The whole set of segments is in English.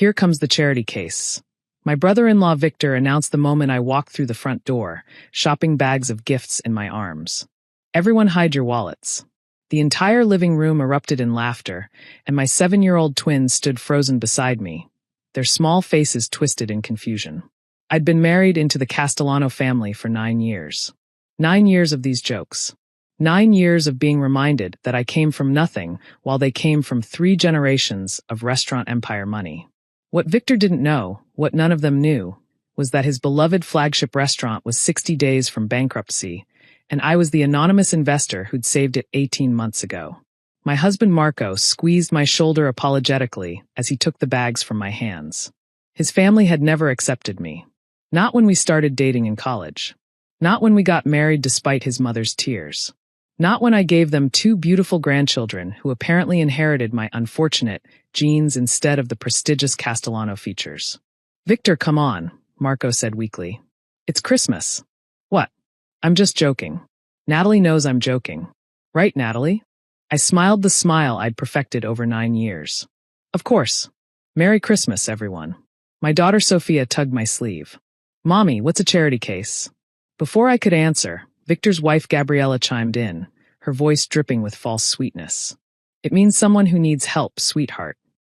Here comes the charity case. My brother-in-law Victor announced the moment I walked through the front door, shopping bags of gifts in my arms. Everyone hide your wallets. The entire living room erupted in laughter, and my 7-year-old twins stood frozen beside me, their small faces twisted in confusion. I'd been married into the Castellano family for 9 years. 9 years of these jokes. 9 years of being reminded that I came from nothing while they came from 3 generations of restaurant empire money. What Victor didn't know, what none of them knew, was that his beloved flagship restaurant was 60 days from bankruptcy, and I was the anonymous investor who'd saved it 18 months ago. My husband Marco squeezed my shoulder apologetically as he took the bags from my hands. His family had never accepted me. Not when we started dating in college. Not when we got married despite his mother's tears. Not when I gave them 2 beautiful grandchildren who apparently inherited my unfortunate genes instead of the prestigious Castellano features. Victor, come on, Marco said weakly. It's Christmas. What? I'm just joking. Natalie knows I'm joking. Right, Natalie? I smiled the smile I'd perfected over 9 years. Of course. Merry Christmas, everyone. My daughter Sophia tugged my sleeve. Mommy, what's a charity case? Before I could answer, Victor's wife Gabriella chimed in, her voice dripping with false sweetness. It means someone who needs help, sweetheart.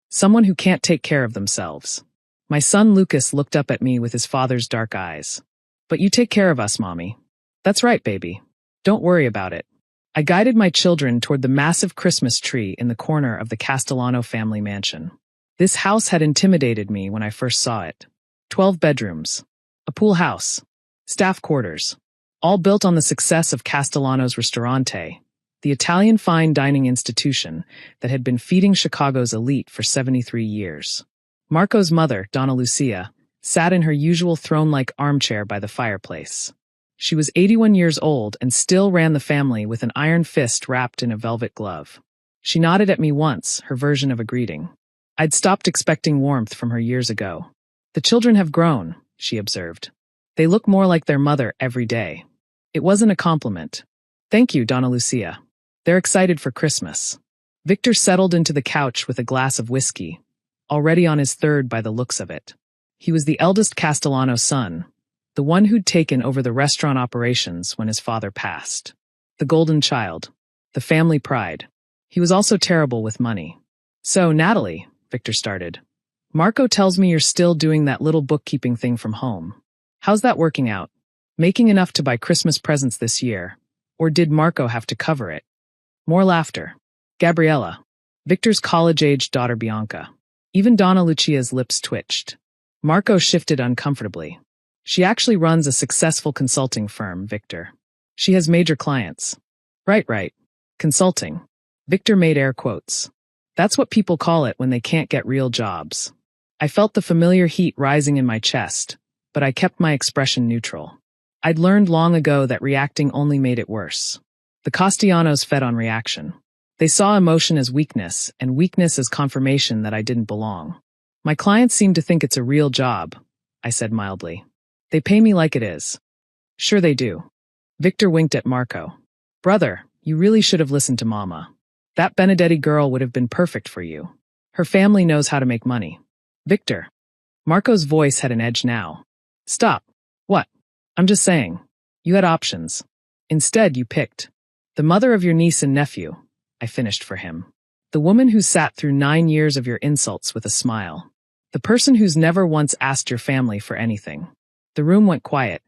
Someone who can't take care of themselves. My son Lucas looked up at me with his father's dark eyes. But you take care of us, Mommy. That's right, baby. Don't worry about it. I guided my children toward the massive Christmas tree in the corner of the Castellano family mansion. This house had intimidated me when I first saw it. 12 bedrooms. A pool house. Staff quarters. All built on the success of Castellano's Ristorante, the Italian fine dining institution that had been feeding Chicago's elite for 73 years. Marco's mother, Donna Lucia, sat in her usual throne-like armchair by the fireplace. She was 81 years old and still ran the family with an iron fist wrapped in a velvet glove. She nodded at me once, her version of a greeting. I'd stopped expecting warmth from her years ago. The children have grown, she observed. They look more like their mother every day. It wasn't a compliment. Thank you, Donna Lucia. They're excited for Christmas. Victor settled into the couch with a glass of whiskey, already on his 3rd by the looks of it. He was the eldest Castellano son, the one who'd taken over the restaurant operations when his father passed. The golden child. The family pride. He was also terrible with money. So, Natalie, Victor started. Marco tells me you're still doing that little bookkeeping thing from home. How's that working out? Making enough to buy Christmas presents this year? Or did Marco have to cover it? More laughter. Gabriella. Victor's college-aged daughter Bianca. Even Donna Lucia's lips twitched. Marco shifted uncomfortably. She actually runs a successful consulting firm, Victor. She has major clients. Right. Consulting. Victor made air quotes. That's what people call it when they can't get real jobs. I felt the familiar heat rising in my chest, but I kept my expression neutral. I'd learned long ago that reacting only made it worse. The Castellanos fed on reaction. They saw emotion as weakness, and weakness as confirmation that I didn't belong. My clients seem to think it's a real job, I said mildly. They pay me like it is. Sure they do. Victor winked at Marco. Brother, you really should have listened to Mama. That Benedetti girl would have been perfect for you. Her family knows how to make money. Victor. Marco's voice had an edge now. Stop. What? I'm just saying. You had options. Instead, you picked the mother of your niece and nephew, I finished for him. The woman who sat through 9 years of your insults with a smile. The person who's never once asked your family for anything. The room went quiet.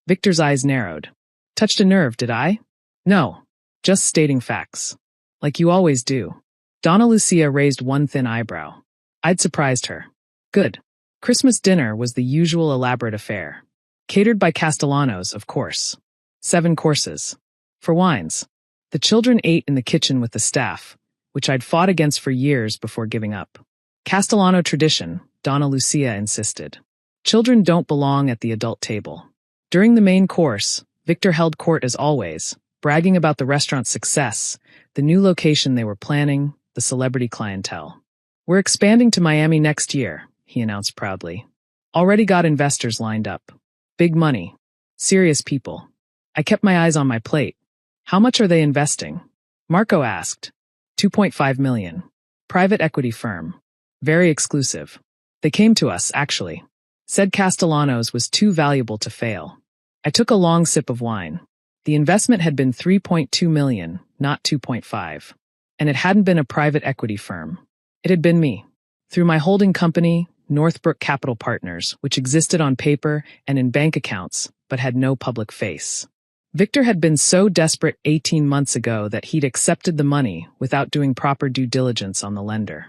Victor's eyes narrowed. Touched a nerve, did I? No. Just stating facts. Like you always do. Donna Lucia raised one thin eyebrow. I'd surprised her. Good. Christmas dinner was the usual elaborate affair. Catered by Castellanos, of course. 7 courses. For wines. The children ate in the kitchen with the staff, which I'd fought against for years before giving up. Castellano tradition, Donna Lucia insisted. Children don't belong at the adult table. During the main course, Victor held court as always, bragging about the restaurant's success, the new location they were planning, the celebrity clientele. We're expanding to Miami next year, he announced proudly. Already got investors lined up. Big money. Serious people. I kept my eyes on my plate. How much are they investing? Marco asked. $2.5 million. Private equity firm. Very exclusive. They came to us, actually. Said Castellanos was too valuable to fail. I took a long sip of wine. The investment had been 3.2 million, not 2.5. And it hadn't been a private equity firm. It had been me. Through my holding company, Northbrook Capital Partners, which existed on paper and in bank accounts, but had no public face. Victor had been so desperate 18 months ago that he'd accepted the money without doing proper due diligence on the lender.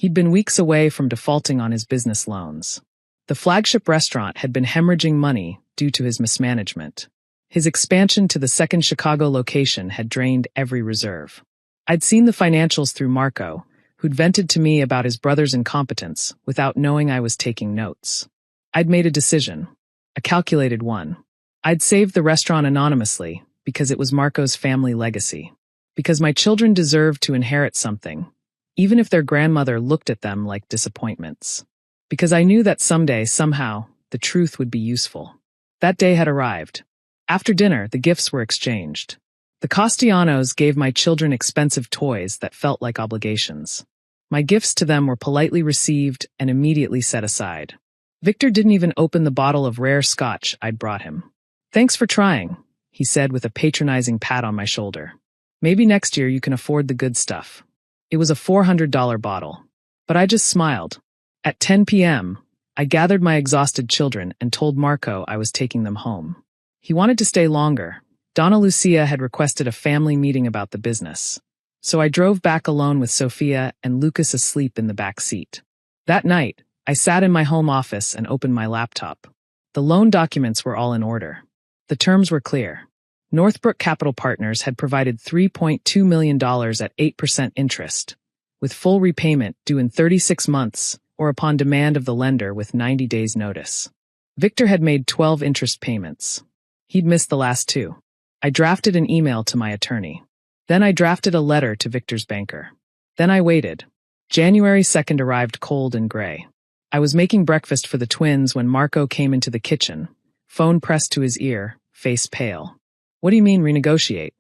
He'd been weeks away from defaulting on his business loans. The flagship restaurant had been hemorrhaging money due to his mismanagement. His expansion to the second Chicago location had drained every reserve. I'd seen the financials through Marco, who'd vented to me about his brother's incompetence without knowing I was taking notes. I'd made a decision, a calculated one. I'd saved the restaurant anonymously because it was Marco's family legacy. Because my children deserved to inherit something, even if their grandmother looked at them like disappointments. Because I knew that someday, somehow, the truth would be useful. That day had arrived. After dinner, the gifts were exchanged. The Castellanos gave my children expensive toys that felt like obligations. My gifts to them were politely received and immediately set aside. Victor didn't even open the bottle of rare scotch I'd brought him. "Thanks for trying," he said with a patronizing pat on my shoulder. "Maybe next year you can afford the good stuff." It was a $400 bottle. But I just smiled. At 10 p.m., I gathered my exhausted children and told Marco I was taking them home. He wanted to stay longer. Donna Lucia had requested a family meeting about the business. So I drove back alone with Sophia and Lucas asleep in the back seat. That night, I sat in my home office and opened my laptop. The loan documents were all in order. The terms were clear. Northbrook Capital Partners had provided $3.2 million at 8% interest, with full repayment due in 36 months or upon demand of the lender with 90 days' notice. Victor had made 12 interest payments. He'd missed the last 2. I drafted an email to my attorney. Then I drafted a letter to Victor's banker. Then I waited. January 2nd arrived cold and gray. I was making breakfast for the twins when Marco came into the kitchen, phone pressed to his ear, face pale. "What do you mean renegotiate?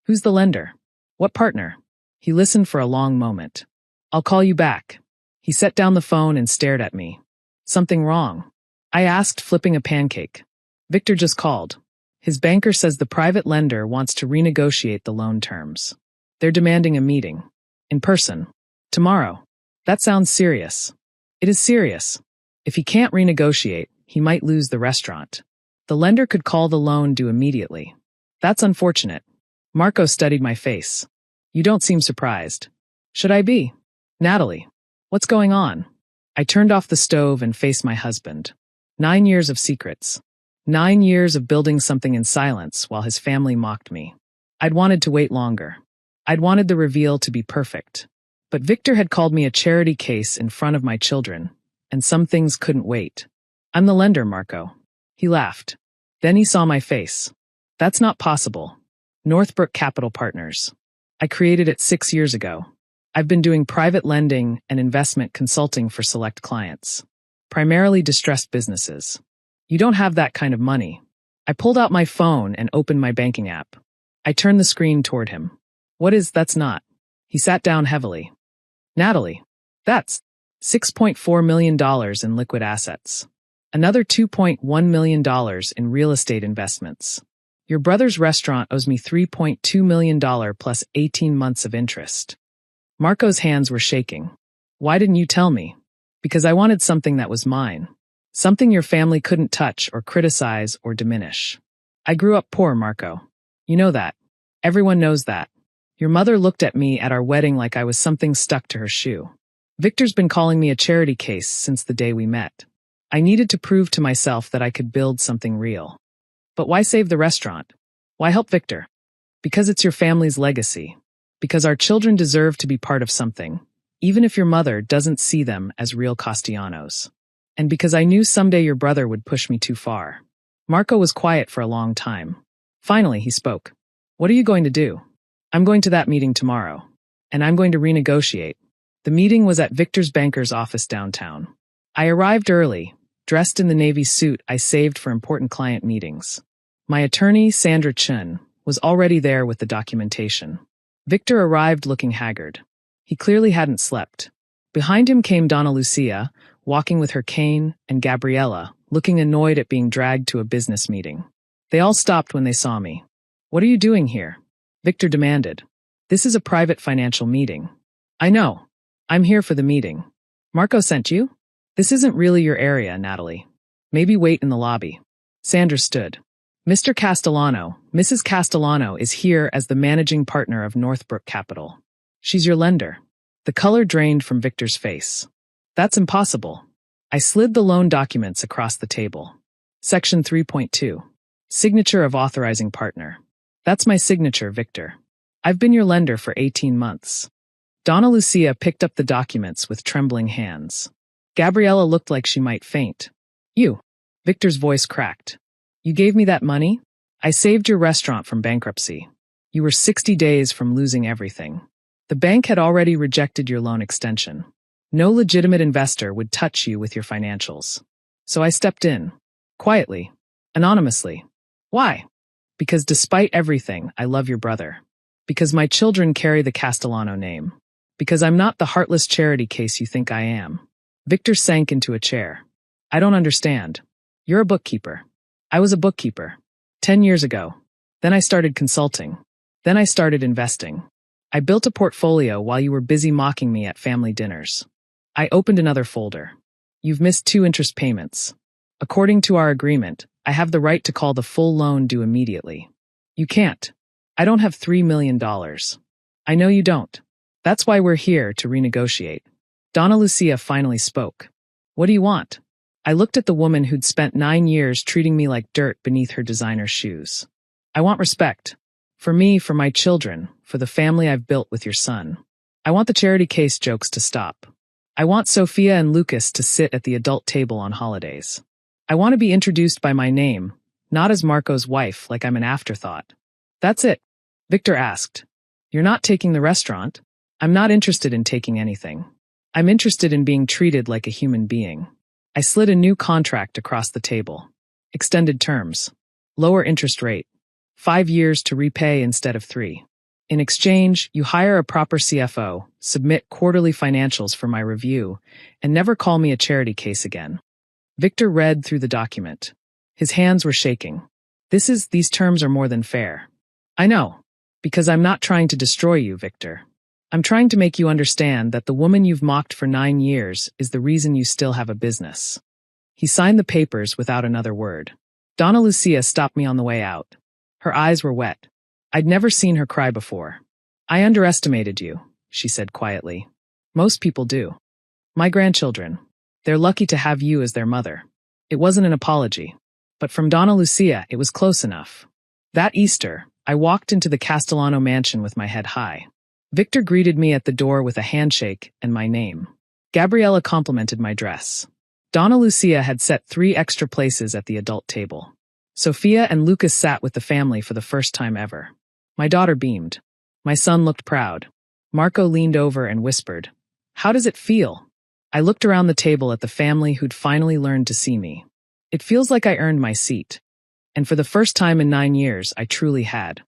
Who's the lender? What partner?" He listened for a long moment. "I'll call you back." He set down the phone and stared at me. "Something wrong?" I asked, flipping a pancake. Victor just called. His banker says the private lender wants to renegotiate the loan terms. They're demanding a meeting. In person. Tomorrow. That sounds serious. It is serious. If he can't renegotiate, he might lose the restaurant. The lender could call the loan due immediately. That's unfortunate. Marco studied my face. "You don't seem surprised." "Should I be?" "Natalie, what's going on?" I turned off the stove and faced my husband. 9 years of secrets. 9 years of building something in silence while his family mocked me. I'd wanted to wait longer. I'd wanted the reveal to be perfect. But Victor had called me a charity case in front of my children, and some things couldn't wait. "I'm the lender, Marco." He laughed. Then he saw my face. "That's not possible. Northbrook Capital Partners. I created it 6 years ago. I've been doing private lending and investment consulting for select clients. Primarily distressed businesses. You don't have that kind of money." I pulled out my phone and opened my banking app. I turned the screen toward him. That's not." He sat down heavily. "Natalie, that's $6.4 million in liquid assets. Another $2.1 million in real estate investments. Your brother's restaurant owes me $3.2 million plus 18 months of interest." Marco's hands were shaking. "Why didn't you tell me?" "Because I wanted something that was mine. Something your family couldn't touch or criticize or diminish. I grew up poor, Marco. You know that. Everyone knows that. Your mother looked at me at our wedding like I was something stuck to her shoe. Victor's been calling me a charity case since the day we met. I needed to prove to myself that I could build something real. But why save the restaurant? Why help Victor? Because it's your family's legacy. Because our children deserve to be part of something, even if your mother doesn't see them as real Castellanos. And because I knew someday your brother would push me too far." Marco was quiet for a long time. Finally, he spoke. "What are you going to do?" "I'm going to that meeting tomorrow. And I'm going to renegotiate." The meeting was at Victor's banker's office downtown. I arrived early, dressed in the navy suit I saved for important client meetings. My attorney, Sandra Chun, was already there with the documentation. Victor arrived looking haggard. He clearly hadn't slept. Behind him came Donna Lucia, walking with her cane, and Gabriella, looking annoyed at being dragged to a business meeting. They all stopped when they saw me. "What are you doing here?" Victor demanded. "This is a private financial meeting." "I know. I'm here for the meeting." "Marco sent you?" "This isn't really your area, Natalie. Maybe wait in the lobby." Sandra stood. "Mr. Castellano, Mrs. Castellano is here as the managing partner of Northbrook Capital. She's your lender." The color drained from Victor's face. "That's impossible." I slid the loan documents across the table. Section 3.2. Signature of authorizing partner. "That's my signature, Victor. I've been your lender for 18 months. Donna Lucia picked up the documents with trembling hands. Gabriella looked like she might faint. "You." Victor's voice cracked. "You gave me that money? I saved your restaurant from bankruptcy. You were 60 days from losing everything. The bank had already rejected your loan extension. No legitimate investor would touch you with your financials. So I stepped in. Quietly. Anonymously. Why? Because despite everything, I love your brother. Because my children carry the Castellano name. Because I'm not the heartless charity case you think I am." Victor sank into a chair. "I don't understand. You're a bookkeeper. I was a bookkeeper. 10 years ago. Then I started consulting. Then I started investing. I built a portfolio while you were busy mocking me at family dinners. I opened another folder. You've missed 2 interest payments. According to our agreement, I have the right to call the full loan due immediately. You can't. I don't have $3 million. I know you don't. That's why we're here to renegotiate." Donna Lucia finally spoke. "What do you want?" I looked at the woman who'd spent 9 years treating me like dirt beneath her designer shoes. "I want respect. For me, for my children, for the family I've built with your son. I want the charity case jokes to stop. I want Sophia and Lucas to sit at the adult table on holidays. I want to be introduced by my name, not as Marco's wife like I'm an afterthought." "That's it?" Victor asked. "You're not taking the restaurant?" "I'm not interested in taking anything. I'm interested in being treated like a human being." I slid a new contract across the table. Extended terms. Lower interest rate. 5 years to repay instead of 3. In exchange, you hire a proper CFO, submit quarterly financials for my review, and never call me a charity case again. Victor read through the document. His hands were shaking. These terms are more than fair." "I know. Because I'm not trying to destroy you, Victor. I'm trying to make you understand that the woman you've mocked for 9 years is the reason you still have a business." He signed the papers without another word. Donna Lucia stopped me on the way out. Her eyes were wet. I'd never seen her cry before. "I underestimated you," she said quietly. "Most people do. My grandchildren. They're lucky to have you as their mother." It wasn't an apology. But from Donna Lucia, it was close enough. That Easter, I walked into the Castellano mansion with my head high. Victor greeted me at the door with a handshake and my name. Gabriella complimented my dress. Donna Lucia had set 3 extra places at the adult table. Sophia and Lucas sat with the family for the first time ever. My daughter beamed. My son looked proud. Marco leaned over and whispered, "How does it feel?" I looked around the table at the family who'd finally learned to see me. It feels like I earned my seat. And for the first time in 9 years, I truly had.